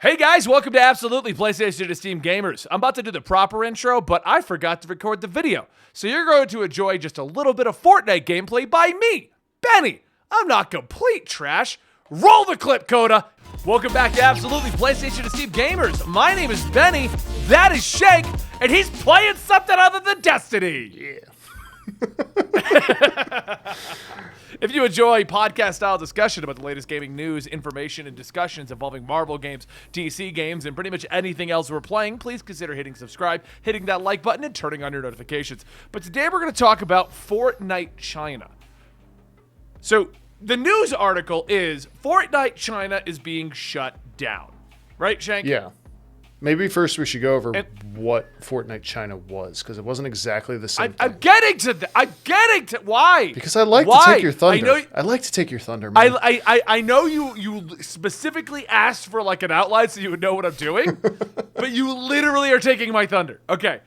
Hey guys, welcome to Absolutely PlayStation to Steam Gamers. I'm about to do the proper intro, but I forgot to record the video. So you're going to enjoy just a little bit of Fortnite gameplay by me, Benny. I'm not complete trash. Roll the clip, Coda. Welcome back to Absolutely PlayStation to Steam Gamers. My name is Benny, that is Shank, and he's playing something other than Destiny. Yeah. If you enjoy podcast-style discussion about the latest gaming news, information, and discussions involving Marvel games, DC games, and pretty much anything else we're playing, please consider hitting subscribe, hitting that like button, and turning on your notifications. But today we're going to talk about Fortnite China. So the news article is Fortnite China is being shut down. Right, Shank? Yeah. Maybe first we should go over what Fortnite China was, because it wasn't exactly the same thing. I'm getting to that. I'm getting to why? Because I like to take your thunder. I like to take your thunder, man. I know you specifically asked for like an outline so you would know what I'm doing, but you literally are taking my thunder. Okay.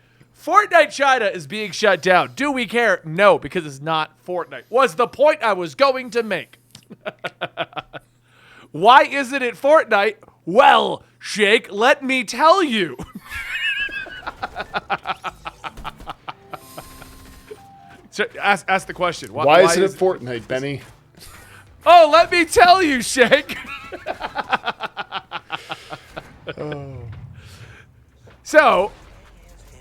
Fortnite China is being shut down. Do we care? No, because it's not Fortnite. Was the point I was going to make. Why isn't it Fortnite? Well, Shake, let me tell you. So ask the question. Why isn't it Fortnite, Benny? Oh, let me tell you, Shake. So,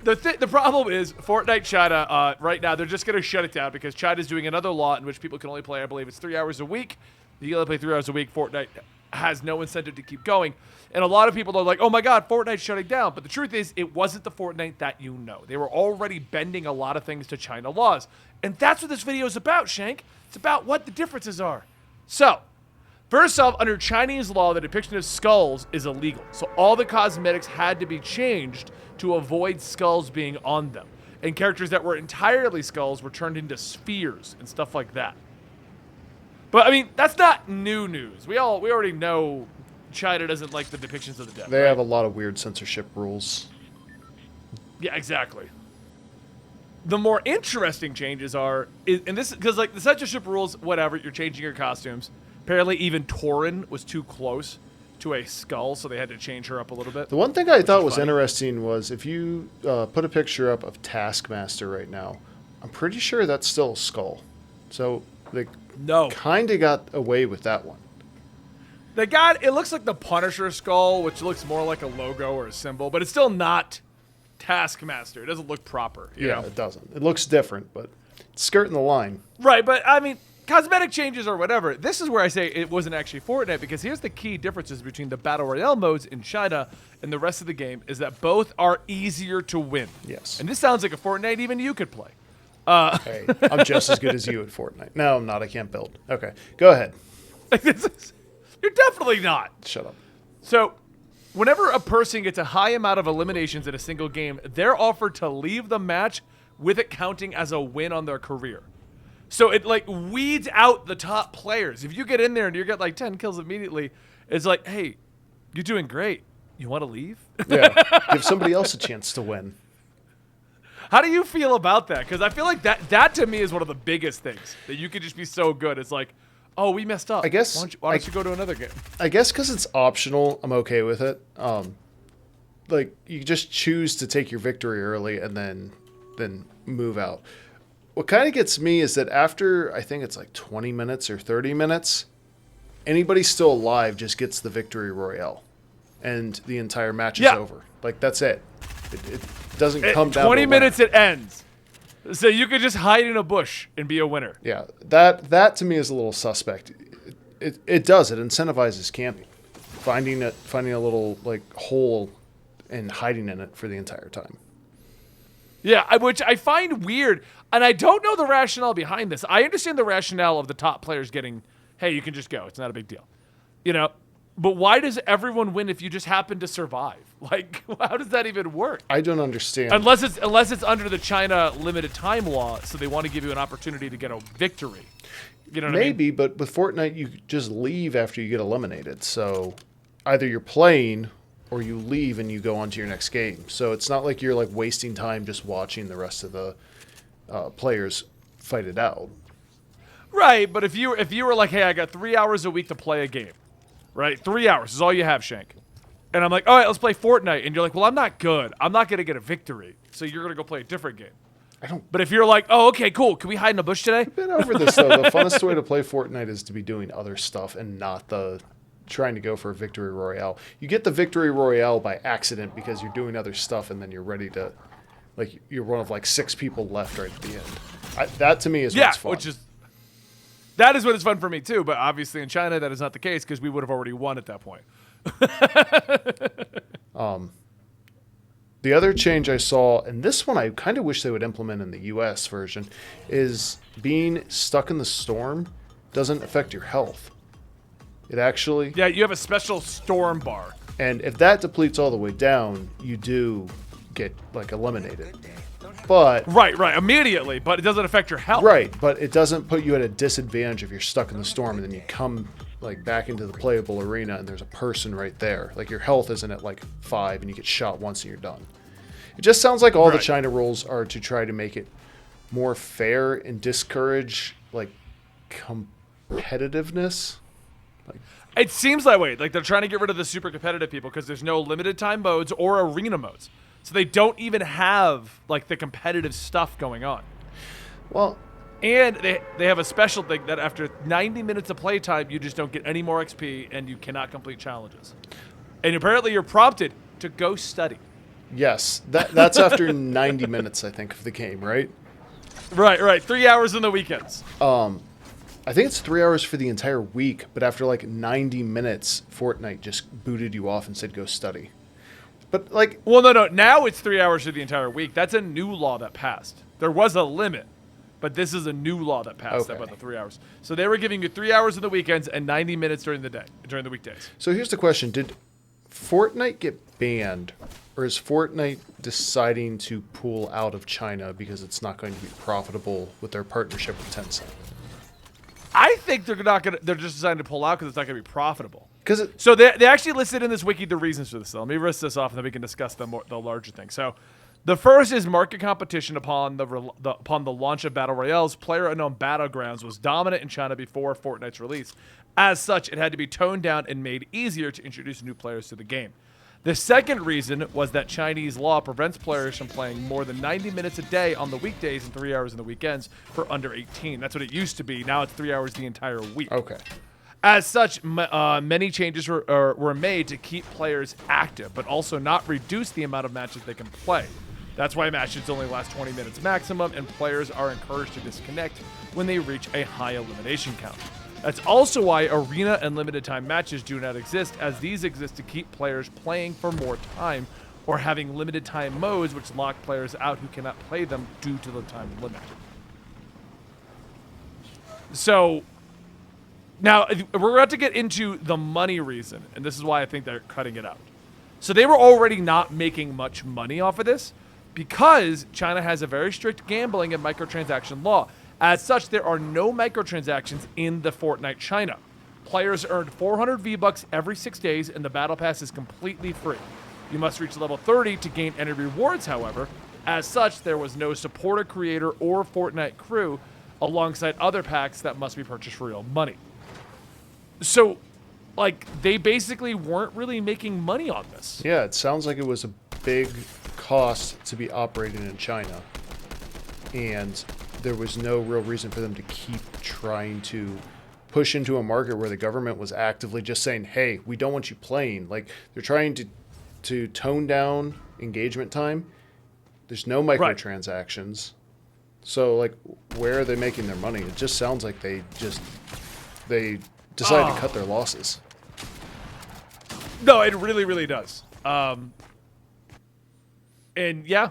the problem is Fortnite China, right now, they're just going to shut it down because China's doing another law in which people can only play, I believe it's 3 hours a week. You can only play 3 hours a week. Fortnite has no incentive to keep going. And a lot of people are like, oh my God, Fortnite's shutting down. But the truth is, it wasn't the Fortnite that you know. They were already bending a lot of things to China laws. And that's what this video is about, Shank. It's about what the differences are. So, first off, under Chinese law, the depiction of skulls is illegal. So all the cosmetics had to be changed to avoid skulls being on them. And characters that were entirely skulls were turned into spheres and stuff like that. But, I mean, that's not new news. We already know China doesn't like the depictions of the dead. They have a lot of weird censorship rules. Yeah, exactly. The more interesting changes are, and this, because, like, the censorship rules, whatever, you're changing your costumes. Apparently, even Torin was too close to a skull, so they had to change her up a little bit. The one thing I thought was interesting was if you put a picture up of Taskmaster right now, I'm pretty sure that's still a skull. So they kind of got away with that one. It looks like the Punisher skull, which looks more like a logo or a symbol, but it's still not Taskmaster. It doesn't look proper. You know? It doesn't. It looks different, but it's skirting the line. Right, but I mean, cosmetic changes or whatever. This is where I say it wasn't actually Fortnite, because here's the key differences between the Battle Royale modes in China and the rest of the game is that both are easier to win. Yes. And this sounds like a Fortnite even you could play. Hey, I'm just as good as you at Fortnite. No, I'm not. I can't build. Okay, go ahead. You're definitely not. Shut up. So, whenever a person gets a high amount of eliminations in a single game, they're offered to leave the match with it counting as a win on their career. So it like weeds out the top players. If you get in there and you get like 10 kills immediately, it's like, hey, you're doing great. You want to leave? Yeah, give somebody else a chance to win. How do you feel about that? Because I feel like that to me is one of the biggest things, that you could just be so good. It's like, oh, we messed up. I guess. Why don't you go to another game? I guess because it's optional, I'm okay with it. Like you just choose to take your victory early and then move out. What kind of gets me is that after I think it's like 20 minutes or 30 minutes, anybody still alive just gets the victory royale, and the entire match is over. Like that's it. It doesn't come down to 20 minutes it ends. So you could just hide in a bush and be a winner. Yeah, that to me is a little suspect. It does. It incentivizes camping, finding a little like hole and hiding in it for the entire time. Yeah, which I find weird, and I don't know the rationale behind this. I understand the rationale of the top players getting, hey, you can just go. It's not a big deal. You know? But why does everyone win if you just happen to survive? Like, how does that even work? I don't understand. Unless it's under the China limited time law, so they want to give you an opportunity to get a victory. You know what I mean? Maybe, but with Fortnite, you just leave after you get eliminated. So either you're playing or you leave and you go on to your next game. So it's not like you're like wasting time just watching the rest of the players fight it out. Right, but if you were like, hey, I got 3 hours a week to play a game, right? 3 hours is all you have, Shank. And I'm like, all right, let's play Fortnite. And you're like, well, I'm not good. I'm not going to get a victory. So you're going to go play a different game. I don't. But if you're like, oh, okay, cool. Can we hide in a bush today? Been over this though. The funnest way to play Fortnite is to be doing other stuff and not the trying to go for a victory royale. You get the victory royale by accident because you're doing other stuff and then you're ready to, like, you're one of like 6 people left right at the end. That to me is what's fun. That is what is fun for me too. But obviously in China that is not the case because we would have already won at that point. The other change I saw, and this one I kind of wish they would implement in the US version, is being stuck in the storm doesn't affect your health. It actually... Yeah, you have a special storm bar. And if that depletes all the way down, you do get, like, eliminated. But... Right, immediately, but it doesn't affect your health. Right, but it doesn't put you at a disadvantage if you're stuck in the storm and then you come, like, back into the playable arena and there's a person right there. Like, your health isn't at, like, 5 and you get shot once and you're done. It just sounds like all the China rules are to try to make it more fair and discourage, like, competitiveness. Like, it seems that way. Like, they're trying to get rid of the super competitive people because there's no limited time modes or arena modes. So they don't even have, like, the competitive stuff going on. well, And they have a special thing that after 90 minutes of playtime, you just don't get any more XP and you cannot complete challenges. And apparently you're prompted to go study. yes, that's after 90 minutes, I think, of the game, right? Right. 3 hours in the weekends. I think it's 3 hours for the entire week, but after like 90 minutes, Fortnite just booted you off and said, go study. But like... Well, no. Now it's 3 hours for the entire week. That's a new law that passed. There was a limit, but this is a new law that passed about the 3 hours. So they were giving you 3 hours on the weekends and 90 minutes during the weekdays. So here's the question. Did Fortnite get banned, or is Fortnite deciding to pull out of China because it's not going to be profitable with their partnership with Tencent? I think they're not gonna. They're just deciding to pull out because it's not gonna be profitable. So they actually listed in this wiki the reasons for this. So let me list this off, and then we can discuss the larger thing. So the first is market competition upon the launch of Battle Royales. PlayerUnknown Battlegrounds was dominant in China before Fortnite's release. As such, it had to be toned down and made easier to introduce new players to the game. The second reason was that Chinese law prevents players from playing more than 90 minutes a day on the weekdays and 3 hours on the weekends for under 18. That's what it used to be. Now it's 3 hours the entire week. Okay. As such, many changes were made to keep players active, but also not reduce the amount of matches they can play. That's why matches only last 20 minutes maximum, and players are encouraged to disconnect when they reach a high elimination count. That's also why arena and limited time matches do not exist, as these exist to keep players playing for more time, or having limited time modes which lock players out who cannot play them due to the time limit. So now we're about to get into the money reason, and this is why I think they're cutting it out. So they were already not making much money off of this because China has a very strict gambling and microtransaction law. As such, there are no microtransactions in the Fortnite China. Players earned 400 V-Bucks every 6 days, and the Battle Pass is completely free. You must reach level 30 to gain any rewards, however. As such, there was no supporter creator or Fortnite crew alongside other packs that must be purchased for real money. So, like, they basically weren't really making money on this. Yeah, it sounds like it was a big cost to be operating in China. And there was no real reason for them to keep trying to push into a market where the government was actively just saying, hey, we don't want you playing. Like, they're trying to tone down engagement time. There's no microtransactions. So, like, where are they making their money? It just sounds like they decided to cut their losses. No, it really, really does. And yeah,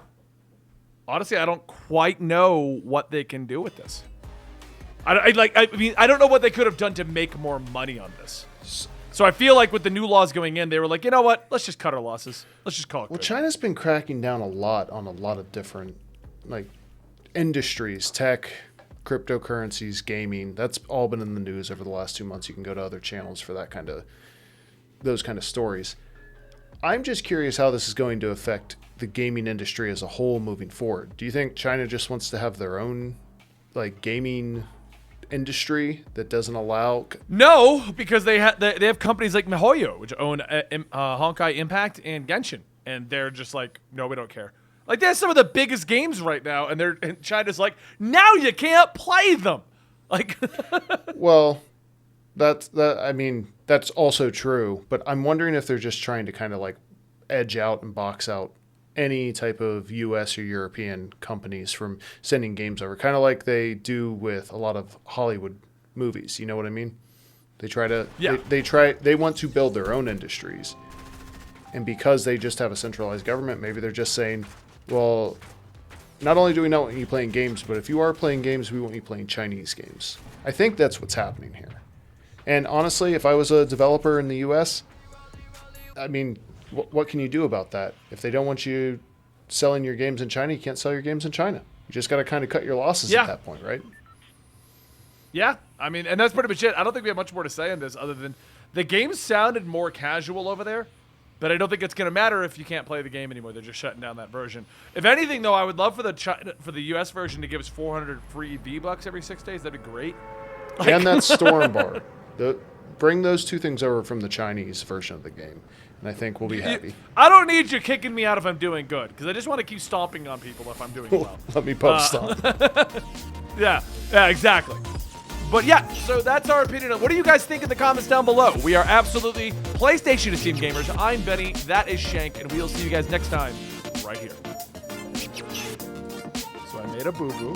honestly, I don't quite know what they can do with this. I mean, I don't know what they could have done to make more money on this. So I feel like with the new laws going in, they were like, you know what? Let's just cut our losses. Let's just call it good. China's been cracking down a lot on a lot of different, like, industries, tech, cryptocurrencies, gaming. That's all been in the news over the last 2 months. You can go to other channels for those kind of stories. I'm just curious how this is going to affect the gaming industry as a whole moving forward. Do you think China just wants to have their own, like, gaming industry that doesn't allow? No, because they have companies like MiHoYo, which own Honkai Impact and Genshin, and they're just like, no, we don't care. Like, they have some of the biggest games right now, and China's like, now you can't play them. Like, Well, I mean, that's also true, but I'm wondering if they're just trying to kind of like edge out and box out any type of U.S. or European companies from sending games over, kind of like they do with a lot of Hollywood movies. You know what I mean? They try to, Yeah. they want to build their own industries, and because they just have a centralized government, maybe they're just saying, well, not only do we not want you playing games, but if you are playing games, we want you playing Chinese games. I think that's what's happening here. And honestly, if I was a developer in the U.S., I mean, what can you do about that? If they don't want you selling your games in China, you can't sell your games in China. You just got to kind of cut your losses Yeah. at that point, right? yeah, I mean, and that's pretty much it. I don't think we have much more to say on this other than the game sounded more casual over there, but I don't think it's going to matter if you can't play the game anymore. They're just shutting down that version. If anything, though, I would love for the U.S. version to give us 400 free V-Bucks every 6 days. That'd be great. Like, And that Storm Bar. Bring those two things over from the Chinese version of the game, and I think we'll be happy. I don't need you kicking me out if I'm doing good, because I just want to keep stomping on people if I'm doing well. Let me post on. Yeah, exactly. But yeah, so that's our opinion on what do you guys think in the comments down below. We are absolutely PlayStation Esteemed Gamers. I'm Benny, that is Shank, and we'll see you guys next time right here. So I made a boo-boo.